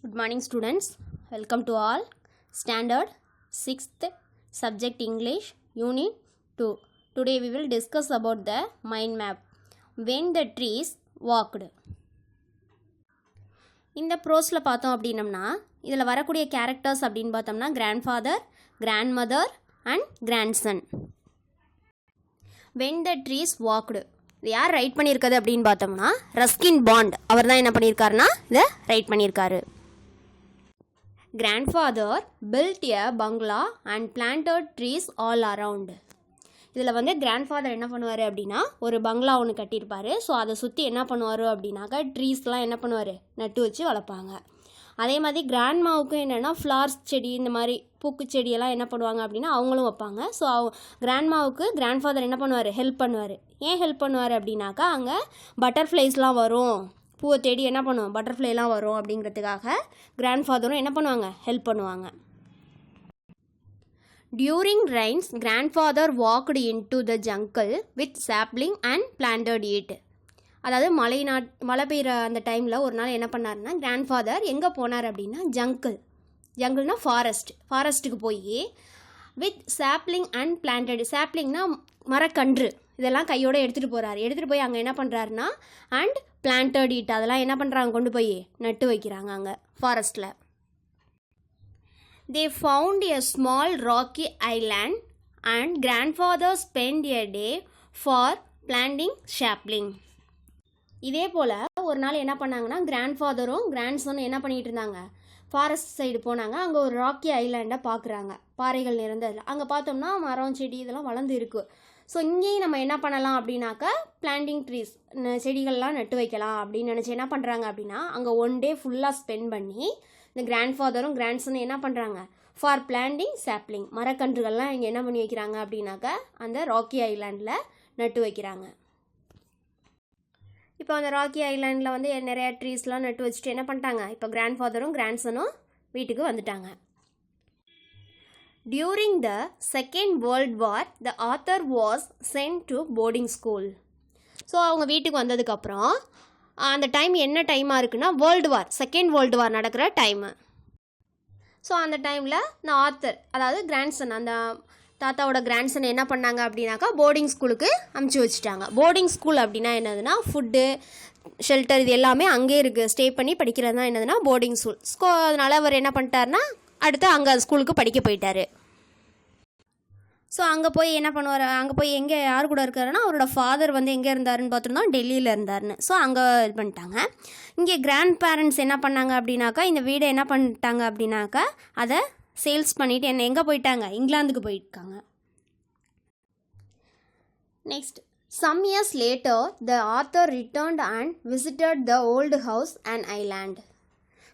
Good morning students, welcome to all. Standard 6th subject English unit 2. Today we will discuss about the mind map. When the trees walked. இந்த ப்ரோஸில் பார்த்தோம் அப்படின்னம்னா இதில் வரக்கூடிய characters அப்படின்னு பார்த்தோம்னா grandfather, grandmother and grandson. When the trees walked. இது யார் right பண்ணியிருக்காது அப்படின்னு பார்த்தோம்னா ரஸ்கின் பாண்ட் அவர் தான் என்ன பண்ணியிருக்காருன்னா இதை ரைட் பண்ணியிருக்காரு. Grandfather built a bungalow and planted trees all around. இதில் வந்து grandfather என்ன பண்ணுவார் அப்படின்னா ஒரு பங்களா ஒன்று கட்டியிருப்பார். ஸோ அதை சுற்றி என்ன பண்ணுவார் அப்படின்னாக்கா ட்ரீஸ்லாம் என்ன பண்ணுவார் நட்டு வச்சு வளர்ப்பாங்க. அதே மாதிரி கிராண்ட்மாவுக்கும் என்னென்னா ஃப்ளார்ஸ் செடி இந்த மாதிரி பூக்குச்செடியெல்லாம் என்ன பண்ணுவாங்க அப்படின்னா அவங்களும் வைப்பாங்க. ஸோ கிராண்ட்மாவுக்கு கிராண்ட்ஃபாதர் என்ன பண்ணுவார் ஹெல்ப் பண்ணுவார். ஏன் ஹெல்ப் பண்ணுவார் அப்படின்னாக்கா அங்கே பட்டர்ஃப்ளைஸ்லாம் வரும், பூவை தேடி என்ன பண்ணுவோம் பட்டர்ஃப்ளைலாம் வரும் அப்படிங்கிறதுக்காக கிராண்ட்ஃபாதரும் என்ன பண்ணுவாங்க ஹெல்ப் பண்ணுவாங்க. During rains, grandfather walked into the jungle with sapling and planted it. அதாவது மழை பெய்கிற அந்த டைமில் ஒரு நாள் என்ன பண்ணாருன்னா கிராண்ட்ஃபாதர் எங்கே போனார் அப்படின்னா ஜங்கிள்னா ஃபாரஸ்ட்டுக்கு போய் வித் சாப்லிங் அண்ட் பிளான்டட். சாப்லிங்னா மரக்கன்று இதெல்லாம் கையோடு எடுத்துகிட்டு போய் அங்கே என்ன பண்ணுறாருன்னா அண்ட் பிளான்டட் இட் அதெல்லாம் என்ன பண்ணுறாங்க கொண்டு போய் நட்டு வைக்கிறாங்க அங்கே ஃபாரஸ்ட்டில். They found a small rocky island and grandfather spent a day for planting sapling. இதே போல் ஒரு நாள் என்ன பண்ணாங்கன்னா கிராண்ட்ஃபாதரும் கிராண்ட்சனும் என்ன பண்ணிகிட்டு இருந்தாங்க ஃபாரஸ்ட் சைடு போனாங்க. அங்கே ஒரு ராக்கி ஐலாண்டை பார்க்குறாங்க, பாறைகள் நிறைந்ததில். அங்கே பார்த்தோம்னா மரம் செடி இதெல்லாம் வளர்ந்து இருக்குது. ஸோ இங்கேயும் நம்ம என்ன பண்ணலாம் அப்படின்னாக்கா பிளான்டிங் ட்ரீஸ் செடிகள்லாம் நட்டு வைக்கலாம் அப்படின்னு நினச்சி என்ன பண்ணுறாங்க அப்படின்னா அங்கே ஒன் டே ஃபுல்லாக ஸ்பெண்ட் பண்ணி இந்த கிராண்ட்ஃபாதரும் கிராண்ட்சனும் என்ன பண்ணுறாங்க ஃபார் பிளான்டிங் சாப்லிங் மரக்கன்றுகள்லாம் இங்கே என்ன பண்ணி வைக்கிறாங்க அப்படின்னாக்கா அந்த ராக்கி ஐலாண்டில் நட்டு வைக்கிறாங்க. இப்போ அந்த ராக்கி ஐலாண்டில் வந்து நிறையா ட்ரீஸ்லாம் நட்டு வச்சுட்டு என்ன பண்ணிட்டாங்க இப்போ கிராண்ட்ஃபாதரும் கிராண்ட்சனும் வீட்டுக்கு வந்துட்டாங்க. During the second world war the author was sent to boarding school. So அவங்க வீட்டுக்கு வந்ததுக்கப்புறம் அந்த டைம் என்ன டைமாக இருக்குன்னா செகண்ட் வேர்ல்டு வார் நடக்கிற டைமு. ஸோ அந்த டைமில் இந்த ஆத்தர் அதாவது கிராண்ட்சன் அந்த தாத்தாவோட கிராண்ட்சன் என்ன பண்ணாங்க அப்படின்னாக்கா போர்டிங் ஸ்கூலுக்கு அமுச்சு வச்சுட்டாங்க. போர்டிங் ஸ்கூல் அப்படின்னா என்னதுன்னா ஃபுட்டு ஷெல்டர் இது எல்லாமே அங்கே இருக்குது. ஸ்டே பண்ணி படிக்கிறது தான் என்னதுன்னா போர்டிங் ஸ்கூல். ஸோ அதனால் அவர் என்ன பண்ணிட்டாருன்னா அடுத்து அங்கே ஸ்கூலுக்கு படிக்க போயிட்டார். ஸோ அங்கே போய் என்ன பண்ணுவார் அங்கே போய் எங்கே யார் கூட இருக்காருன்னா அவரோட ஃபாதர் வந்து எங்கே இருந்தாருன்னு பார்த்துருந்தோம் டெல்லியில் இருந்தாருன்னு. ஸோ அங்கே இது பண்ணிட்டாங்க. இங்கே கிராண்ட் பேரண்ட்ஸ் என்ன பண்ணாங்க அப்படின்னாக்கா இந்த வீடை என்ன பண்ணிட்டாங்க அப்படின்னாக்கா அதை சேல்ஸ் பண்ணிவிட்டு எங்கே போயிட்டாங்க இங்கிலாந்துக்கு போயிருக்காங்க. Next some years later the author returned and visited the old house and island.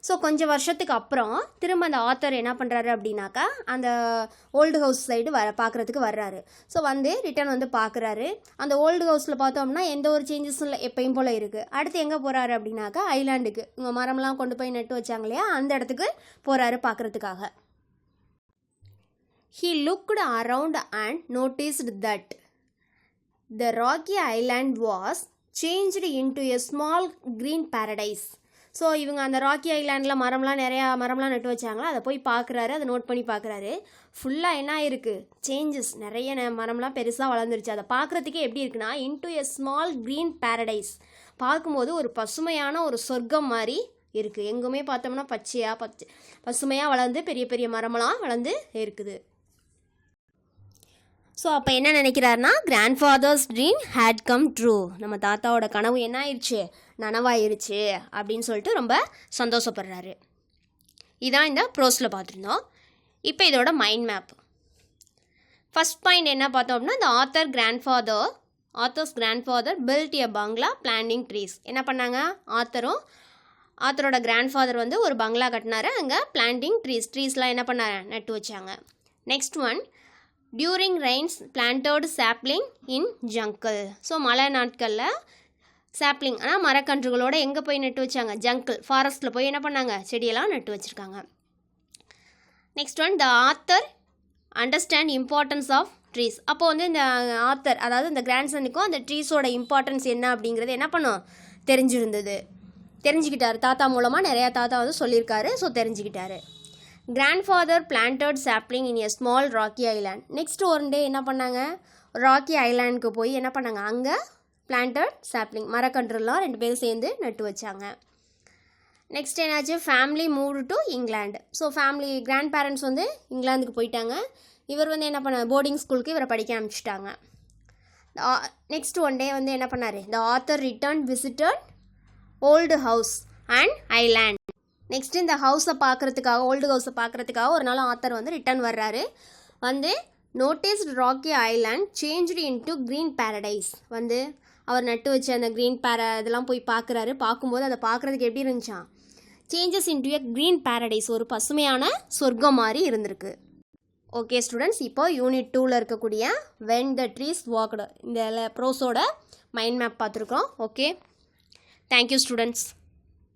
So கொஞ்சம் வருஷத்துக்கு அப்புறம் திரும்ப அந்த ஆத்தர் என்ன பண்ணுறாரு அப்படின்னாக்கா அந்த ஓல்டு ஹவுஸ் சைடு பார்க்குறதுக்கு வர்றாரு. ஸோ வந்து ரிட்டர்ன் வந்து பார்க்குறாரு. அந்த ஓல்டு ஹவுஸில் பார்த்தோம்னா எந்த ஒரு சேஞ்சஸும் இல்லை, எப்பயும் போல் இருக்குது. அடுத்து எங்கே போகிறாரு அப்படின்னாக்கா ஐலாண்டுக்கு இங்கே மரம்லாம் கொண்டு போய் நட்டு வச்சாங்க இல்லையா அந்த இடத்துக்கு போகிறாரு பார்க்குறதுக்காக. He looked around and noticed that the rocky island was changed into a small green paradise. So இவங்க அந்த ராக்கி ஐலாண்டில் நிறையா மரம்லாம் நட்டு வச்சாங்களா அதை போய் பார்க்குறாரு, அதை நோட் பண்ணி பார்க்குறாரு. ஃபுல்லாக என்ன இருக்குது சேஞ்சஸ், நிறைய மரம்லாம் பெருசாக வளர்ந்துருச்சு. அதை பார்க்குறதுக்கே எப்படி இருக்குன்னா into a small green paradise. பார்க்கும்போது ஒரு பசுமையான ஒரு சொர்க்கம் மாதிரி இருக்குது. எங்குமே பார்த்தோம்னா பசுமையாக வளர்ந்து பெரிய பெரிய மரமெல்லாம் வளர்ந்து இருக்குது. ஸோ அப்போ என்ன நினைக்கிறாருன்னா grandfather's dream had come true. நம்ம தாத்தாவோட கனவு என்ன ஆயிடுச்சு நனவாயிருச்சு அப்படின்னு சொல்லிட்டு ரொம்ப சந்தோஷப்படுறாரு. இதான் இந்த ப்ரோஸில் பார்த்துருந்தோம். இப்போ இதோட மைண்ட் மேப். ஃபஸ்ட் பாயிண்ட் என்ன பார்த்தோம் அப்படின்னா இந்த ஆத்தர்ஸ் கிராண்ட்ஃபாதர் பில்ட் எ பங்களா பிளான்டிங் ட்ரீஸ். என்ன பண்ணாங்க ஆத்தரோட கிராண்ட்ஃபாதர் வந்து ஒரு பங்களா கட்டினாரு, அங்கே பிளான்டிங் ட்ரீஸ்லாம் என்ன பண்ணாரு நட்டு வச்சாங்க. Next one during rains planted sapling in jungle. So மழை நாட்களில் சாப்லிங் ஆனால் மரக்கன்றுகளோடு எங்கே போய் நட்டு வச்சாங்க ஜங்கிள் ஃபாரஸ்ட்டில் போய் என்ன பண்ணாங்க செடியெல்லாம் நட்டு வச்சுருக்காங்க. Next one the author understand importance of trees. அப்போது வந்து இந்த ஆத்தர் அதாவது இந்த கிராண்ட்சனுக்கும் அந்த ட்ரீஸோட இம்பார்ட்டன்ஸ் என்ன அப்படிங்கிறது என்ன பண்ணும் தெரிஞ்சிருந்தது. தெரிஞ்சுக்கிட்டாரு. தாத்தா மூலமாக நிறையா தாத்தா வந்து சொல்லியிருக்காரு. ஸோ தெரிஞ்சுக்கிட்டாரு. Grandfather planted sapling in a small rocky island. Next one day என்ன பண்ணாங்க, ராக்கி ஐலாண்டுக்கு போய் என்ன பண்ணாங்க, அங்கே பிளான்டட் சாப்ளிங் மரக்கன்றுலாம் 2 பேரும் சேர்ந்து நட்டு வச்சாங்க. நெக்ஸ்ட் என்னாச்சு, family moved to England. So family grandparents வந்து இங்கிலாந்துக்கு போயிட்டாங்க. இவர் வந்து என்ன பண்ணார், போர்டிங் ஸ்கூலுக்கு இவரை படிக்க அனுப்பிச்சிட்டாங்க. நெக்ஸ்ட் ஒன் டே வந்து என்ன பண்ணார், the author return visited old house and island. Next இந்த ஹவுஸை பார்க்குறதுக்காக, ஓல்டு ஹவுஸை பார்க்குறதுக்காக ஒரு நாள் ஆத்தர் வந்து ரிட்டர்ன் வர்றாரு. வந்து noticed rocky island changed into green paradise. வந்து அவர் நட்டு வச்ச அந்த க்ரீன் இதெல்லாம் போய் பார்க்குறாரு. பார்க்கும்போது அதை பார்க்குறதுக்கு எப்படி இருந்துச்சான், changes into a green paradise, ஒரு பசுமையான சொர்க்கம் மாதிரி இருந்திருக்கு. ஓகே ஸ்டூடெண்ட்ஸ், இப்போ யூனிட் 2ல் இருக்கக்கூடிய வென் த ட்ரீஸ் வாக்டு இந்த ப்ரோஸோட மைண்ட் மேப் பார்த்துருக்கோம். Okay, thank you students.